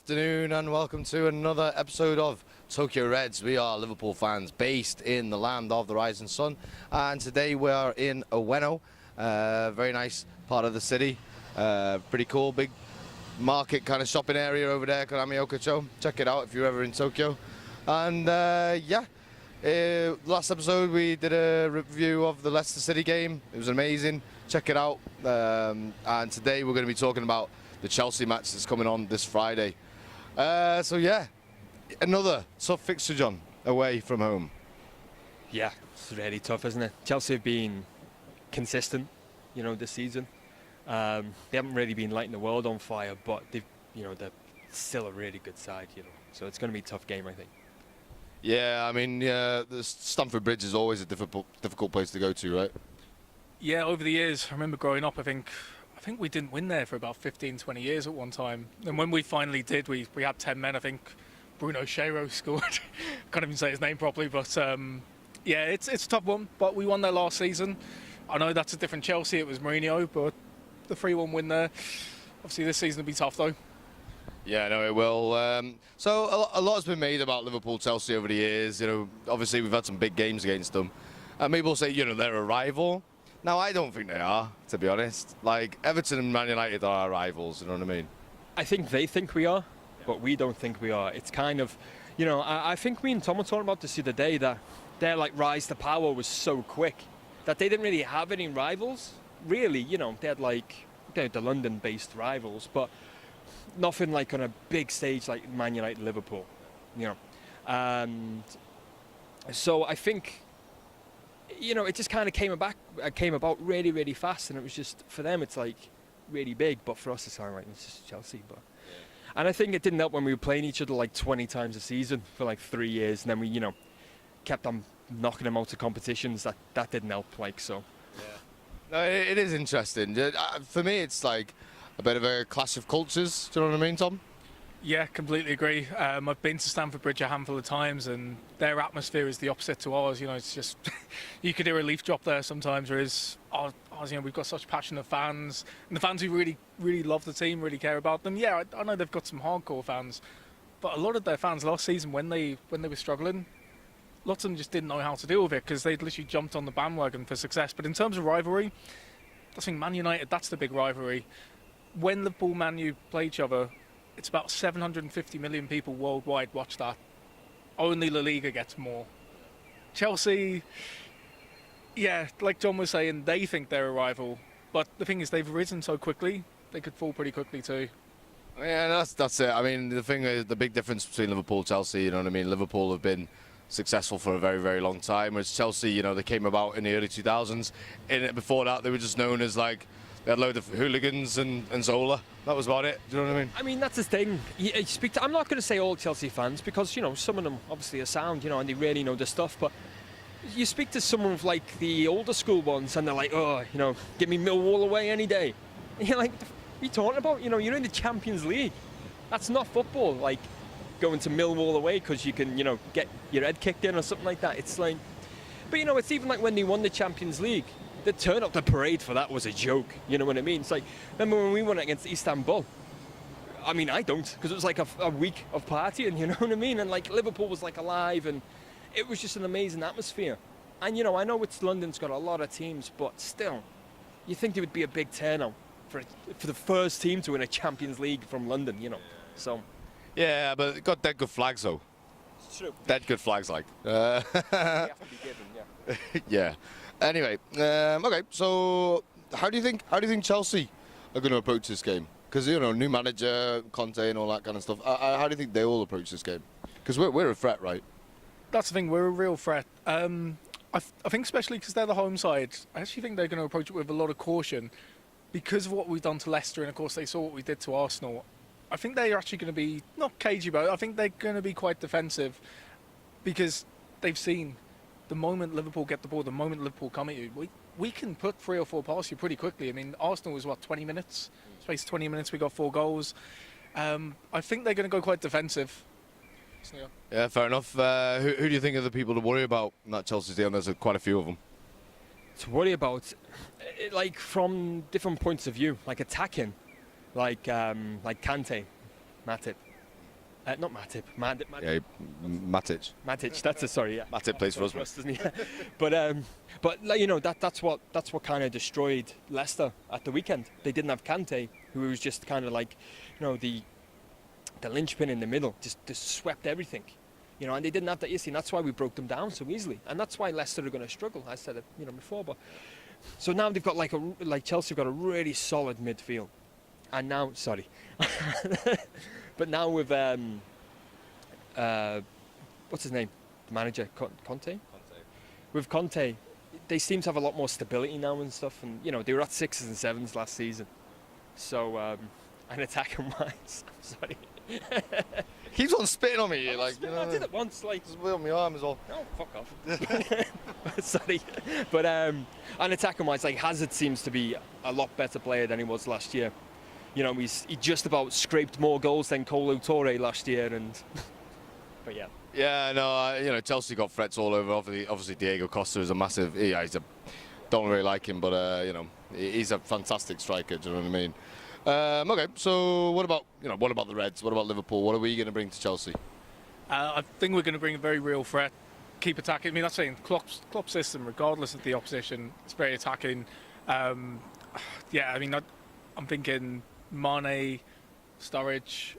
afternoon and welcome to another episode of Tokyo Reds. We are Liverpool fans based in the land of the rising sun, and today we are in Ueno, very nice part of the city, pretty cool, big market kind of shopping area over there called Ameyoko. Check it out if you're ever in Tokyo. And last episode we did a review of the Leicester City game. It was amazing, check it out. And today we're going to be talking about the Chelsea match that's coming on this Friday. So yeah, another tough fixture, John, away from home. Yeah, it's really tough, isn't it? Chelsea have been consistent, this season. They haven't really been lighting the world on fire, but they're still a really good side, So it's going to be a tough game, I think. Yeah, I mean, the Stamford Bridge is always a difficult place to go to, right? Yeah, over the years, I remember growing up, I think we didn't win there for about 15, 20 years at one time. And when we finally did, we had 10 men. I think Bruno Cheiro scored. Can't even say his name properly, but yeah, it's a tough one. But we won there last season. I know that's a different Chelsea. It was Mourinho, but the 3-1 win there. Obviously, this season will be tough, though. Yeah, no, it will. So a lot has been made about Liverpool-Chelsea over the years. Obviously we've had some big games against them. And people say, they're a rival. Now, I don't think they are, to be honest. Like, Everton and Man United are our rivals, you know what I mean? I think they think we are, but we don't think we are. It's kind of, I think me and Tom were talking about this the other day, that their, rise to power was so quick that they didn't really have any rivals. Really, they had, the London-based rivals, but nothing on a big stage like Man United, Liverpool, And so I think, it just kind of came about really, really fast, and it was just, for them, it's really big, but for us, it's it's just Chelsea. But and I think it didn't help when we were playing each other 20 times a season for 3 years, and then we, kept on knocking them out of competitions. That didn't help, so. Yeah. No, it is interesting. For me, it's a bit of a clash of cultures. Do you know what I mean, Tom? Yeah, completely agree. I've been to Stamford Bridge a handful of times, and their atmosphere is the opposite to ours. It's just you could hear a leaf drop there sometimes. Whereas ours, we've got such passionate fans, and the fans who really, really love the team, really care about them. Yeah, I know they've got some hardcore fans, but a lot of their fans last season, when they were struggling, lots of them just didn't know how to deal with it because they'd literally jumped on the bandwagon for success. But in terms of rivalry, I think Man United, that's the big rivalry. When Liverpool, Man U play each other, it's about 750 million people worldwide watch that. Only La Liga gets more. Chelsea, yeah, like John was saying, they think they're a rival. But the thing is, they've risen so quickly, they could fall pretty quickly too. Yeah, that's it. I mean, the thing is, the big difference between Liverpool and Chelsea, you know what I mean? Liverpool have been successful for a very, very long time, whereas Chelsea, they came about in the early 2000s. Before that, they were just known as they had a load of hooligans and Zola. That was about it. Do you know what I mean? I mean, that's the thing. I'm not going to say all Chelsea fans, because, some of them obviously are sound, and they really know their stuff. But you speak to some of, the older school ones, and they're like, oh, give me Millwall away any day. And you're like, what are you talking about? You're in the Champions League. That's not football, going to Millwall away because you can, get your head kicked in or something like that. It's but, it's even when they won the Champions League. The turn-up, the parade for that was a joke, you know what I mean? It's remember when we won it against Istanbul? I mean, I don't, because it was a week of partying, you know what I mean? And Liverpool was alive, and it was just an amazing atmosphere. And, I know London's got a lot of teams, but still, you think there would be a big turnout for the first team to win a Champions League from London, so. Yeah, but it got dead good flags, though. It's true. Dead good flags, They have to be given, yeah. Yeah. Anyway, okay. So, how do you think Chelsea are going to approach this game? Because new manager, Conte, and all that kind of stuff. How do you think they all approach this game? Because we're a threat, right? That's the thing. We're a real threat. I think especially because they're the home side. I actually think they're going to approach it with a lot of caution because of what we've done to Leicester, and of course they saw what we did to Arsenal. I think they're actually going to be not cagey about it. I think they're going to be quite defensive because they've seen. The moment Liverpool get the ball, the moment Liverpool come at you, we can put 3 or 4 past you pretty quickly. I mean, Arsenal was, 20 minutes? Space of 20 minutes, we got 4 goals. I think they're going to go quite defensive. So, yeah, fair enough. Who do you think are the people to worry about in that Chelsea team? There's quite a few of them. To worry about, from different points of view, attacking, like Kante, Matip. Not Matip. Yeah, Matic. Matic. That's a sorry. Yeah. Matip plays for us, doesn't he? but like, you know, that's what kind of destroyed Leicester at the weekend. They didn't have Kante, who was just kind of like, you know, the linchpin in the middle, just swept everything. You know, and they didn't have that yesterday, and that's why we broke them down so easily. And that's why Leicester are going to struggle. I said it, you know, before. But so now they've got like Chelsea have got a really solid midfield, and now but now with what's his name, the manager, Conte. With Conte, they seem to have a lot more stability now and stuff. And you know, they were at 6s and 7s last season. So and attacking wise, I'm sorry. Keeps on spitting on me, like, you know. I did it once, like. Just wheel on my arm as well. Oh, fuck off. Sorry. But, and attacking-wise, like, Hazard seems to be a lot better player than he was last year. You know, he just about scraped more goals than Kolo Touré last year, and... but, yeah. Yeah, no, you know, Chelsea got threats all over. Obviously Diego Costa is a massive... don't really like him, but, you know, he's a fantastic striker, do you know what I mean? Okay, so what about the Reds? What about Liverpool? What are we going to bring to Chelsea? I think we're going to bring a very real threat. Keep attacking. I mean, that's saying Klopp's system, regardless of the opposition, it's very attacking. Yeah, I mean, I'm thinking Mane, Sturridge,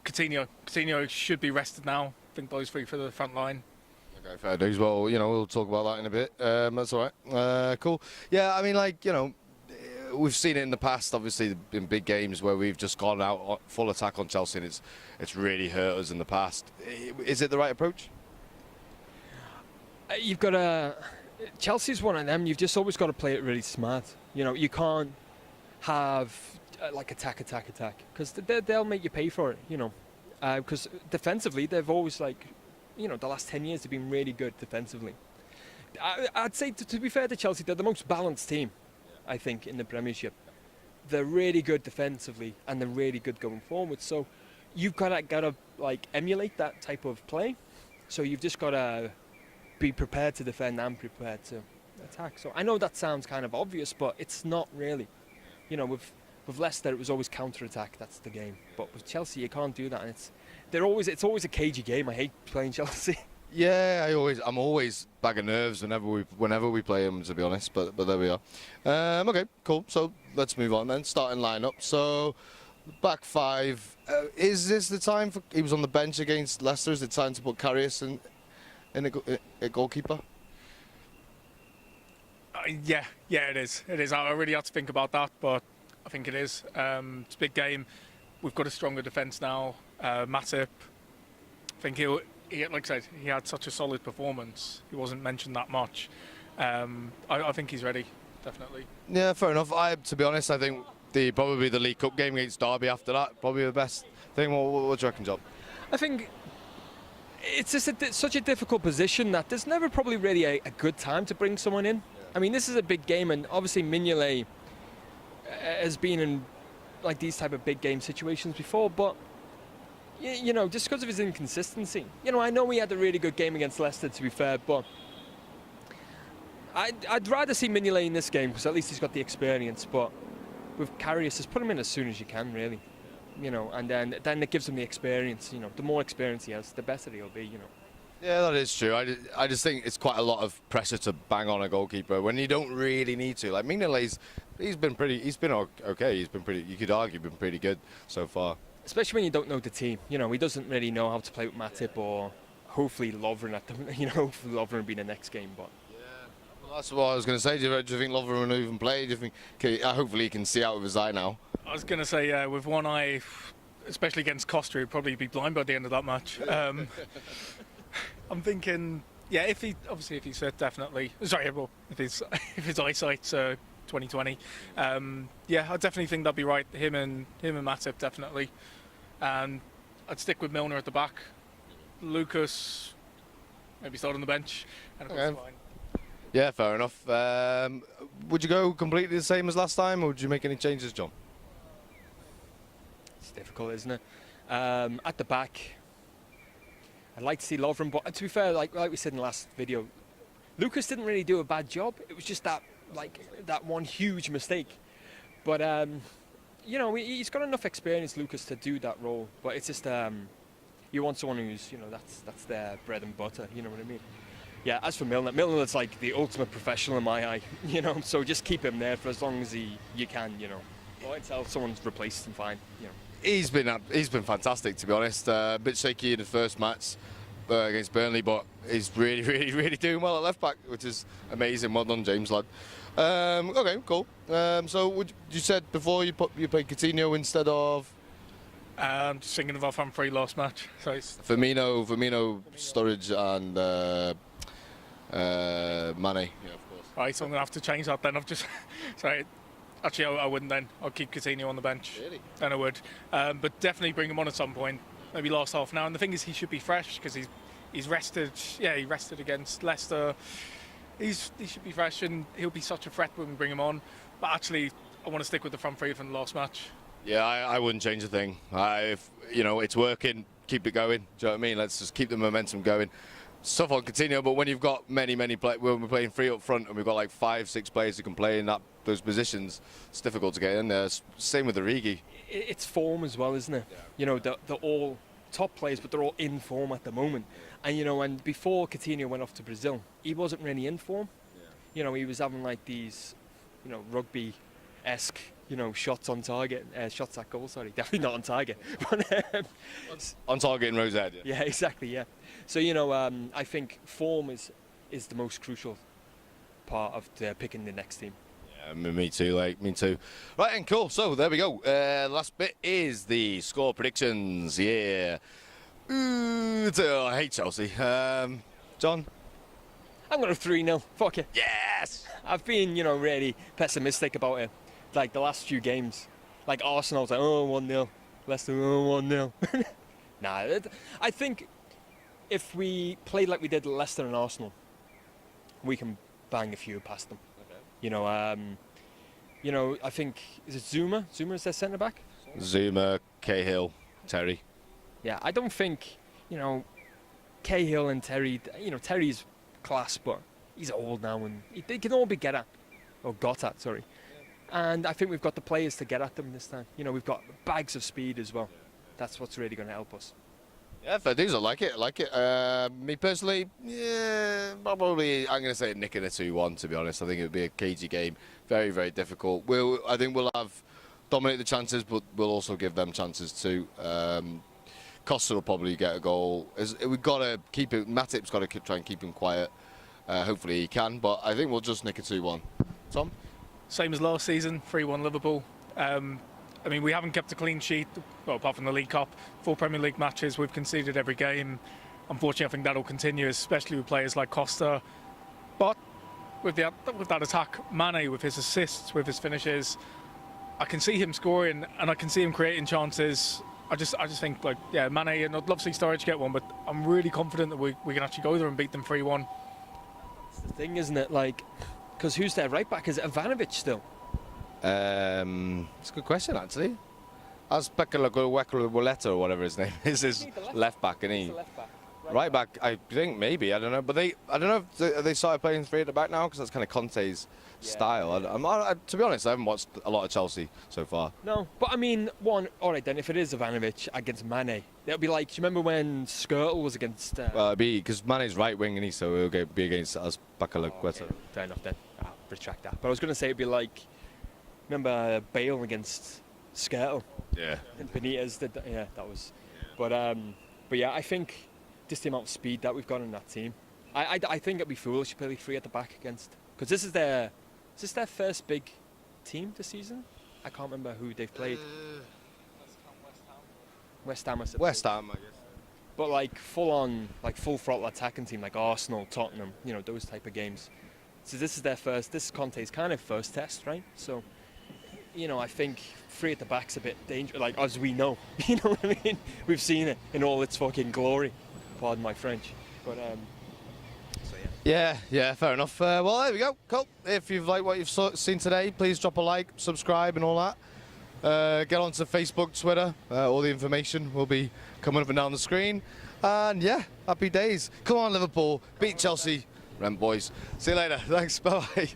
Coutinho. Coutinho should be rested now. I think those three for the front line. Okay, fair dues. Well, you know, we'll talk about that in a bit. That's all right. Cool. Yeah, I mean, like, you know, we've seen it in the past, obviously, in big games where we've just gone out full attack on Chelsea, and it's really hurt us in the past. Is it the right approach? You've got to... Chelsea's one of them. You've just always got to play it really smart. You know, you can't have like attack, because they'll make you pay for it. You know, because defensively they've always, like, you know, the last 10 years they've been really good defensively. I'd say to be fair to Chelsea, they're the most balanced team, I think, in the Premiership. They're really good defensively and they're really good going forward. So you've got to like emulate that type of play. So you've just got to be prepared to defend and prepared to attack. So I know that sounds kind of obvious, but it's not really. You know, with Leicester it was always counter-attack. That's the game. But with Chelsea you can't do that, and it's always a cagey game. I hate playing Chelsea. Yeah, I'm always bag of nerves whenever we play them, to be honest. But there we are. Okay, cool. So let's move on then. Starting lineup. So back five. Is this the time for? He was on the bench against Leicester. Is it time to put Karius in a goalkeeper? Yeah, it is. It is. I really had to think about that, but I think it is. It's a big game. We've got a stronger defence now. Matip. I think like I said, he had such a solid performance. He wasn't mentioned that much. I think he's ready, definitely. Yeah, fair enough. To be honest, I think probably the League Cup game against Derby after that, probably the best thing. What do you reckon, Job? I think it's just such a difficult position that there's never probably really a good time to bring someone in. Yeah. I mean, this is a big game, and obviously Mignolet has been in like these type of big game situations before, but you know, just because of his inconsistency. You know, I know he had a really good game against Leicester, to be fair, but I'd rather see Mignolet in this game because at least he's got the experience. But with Karius, just put him in as soon as you can, really. You know, and then it gives him the experience. You know, the more experience he has, the better he'll be. You know. Yeah, that is true. I just think it's quite a lot of pressure to bang on a goalkeeper when you don't really need to. Like Mignolet's, he's been okay. He's been pretty. You could argue been pretty good so far. Especially when you don't know the team. You know, he doesn't really know how to play with Matip or hopefully Lovren at the. You know, hopefully Lovren will be the next game, but. Yeah, well, that's what I was going to say. Do you think Lovren will even play? Do you think? Hopefully he can see out of his eye now. I was going to say, with one eye, especially against Costa, he'd probably be blind by the end of that match. I'm thinking, yeah, if he's fit, definitely. Sorry, well, if his eyesight's 20/20, yeah, I definitely think that'd be right. Him and Matip, definitely. And I'd stick with Milner at the back. Lucas, maybe start on the bench. And fine. Yeah, fair enough. Would you go completely the same as last time, or would you make any changes, John? It's difficult, isn't it? At the back, I'd like to see Lovren, but to be fair, like we said in the last video, Lucas didn't really do a bad job. It was just that one huge mistake. But you know, he's got enough experience, Lucas, to do that role. But it's just You want someone who's, that's their bread and butter. You know what I mean? Yeah. As for Milner's like the ultimate professional in my eye. So just keep him there for as long as you can. Or until someone's replaced him, fine. He's been fantastic, to be honest. A bit shaky in the first match against Burnley, but he's really, really, really doing well at left back, which is amazing. Well done, James, lad. Okay, cool. So you said before you played Coutinho instead of Just thinking of our front three last match. So it's Firmino, Sturridge, and Mane. Yeah, of course. right. So I'm gonna have to change that then. I've just sorry. Actually, I wouldn't then. I'll keep Coutinho on the bench. Really? Then I would. But definitely bring him on at some point. Maybe last half an hour. And the thing is, he should be fresh because he's rested. Yeah, he rested against Leicester. He should be fresh and he'll be such a threat when we bring him on. But actually, I want to stick with the front three from the last match. Yeah, I wouldn't change a thing. If it's working, keep it going. Do you know what I mean? Let's just keep the momentum going. Stuff on Coutinho, but when you've got many players, when we're playing three up front and we've got like 5-6 players who can play in those positions, it's difficult to get in there. Same with Origi. It's form as well, isn't it? Yeah. They're all top players, but they're all in form at the moment. And and before Coutinho went off to Brazil, he wasn't really in form. Yeah. He was having like these, rugby-esque, shots on target, shots at goal. Sorry, definitely not on target. But On target in Rosette. yeah, exactly. Yeah. So I think form is the most crucial part of picking the next team. Yeah, me too. Me too. Right, and cool. So there we go. Last bit is the score predictions. Yeah. I hate Chelsea. John. I'm going to 3-0. Fuck it. Yes. I've been, really pessimistic about it. Like the last few games. Like Arsenal's like, 1-0. Leicester, 1-0. Nah, I think if we play like we did Leicester and Arsenal, we can bang a few past them. Okay. I think, is it Zuma? Zuma is their centre back? Zuma, Cahill, Terry. Yeah, I don't think, Cahill and Terry, Terry's class, but he's old now and they can all be got at, sorry. And I think we've got the players to get at them this time. We've got bags of speed as well. That's what's really going to help us. Yeah, fair dues. I like it. Me personally, yeah, probably I'm going to say nicking a 2-1, to be honest. I think it would be a cagey game. Very, very difficult. I think we'll dominate the chances, but we'll also give them chances too. Costa will probably get a goal. We've got to keep it. Matip's got to try and keep him quiet. Hopefully he can, but I think we'll just nick a 2-1. Tom? Same as last season, 3-1 Liverpool. We haven't kept a clean sheet, well, apart from the League Cup. 4 Premier League matches, we've conceded every game. Unfortunately, I think that'll continue, especially with players like Costa. But with that attack, Mane, with his assists, with his finishes, I can see him scoring and I can see him creating chances. I just think, Mane, and I'd love to see Sturridge get one, but I'm really confident that we can actually go there and beat them 3-1. That's the thing, isn't it? Because who's their right back? Is it Ivanovic still? It's a good question, actually. As Wekler or whatever his name is, his left back, and he right back. I think maybe, I don't know, but I don't know if they started playing 3 at the back now, because that's kind of Conte's style. To be honest, I haven't watched a lot of Chelsea so far. No, but all right then. If it is Ivanovic against Mane, it'll be like. Do you remember when Skirtle was against? Well, it'd be because Mane's right wing, and so it'll be against us Bakalakweta. Okay, fair enough then. I'll retract that. But I was going to say it'd be like. Remember Bale against Skirtle? Yeah. And Benitez did that. Yeah, that was. Yeah. But yeah, I think just the amount of speed that we've got in that team. I think it'd be foolish to play 3 at the back against, because this is their first big team this season. I can't remember who they've played. West Ham. West Ham, I guess. But full throttle attacking team like Arsenal, Tottenham, those type of games. So this is Conte's kind of first test, right? So. I think 3 at the back's a bit dangerous, as we know. You know what I mean? We've seen it in all its fucking glory. Pardon my French. But, so yeah. Yeah, fair enough. Well, there we go. Cool. If you've liked what you've seen today, please drop a like, subscribe and all that. Get onto Facebook, Twitter. All the information will be coming up and down the screen. And yeah, happy days. Come on, Liverpool. Beat Chelsea. Rent boys. See you later. Thanks. Bye-bye.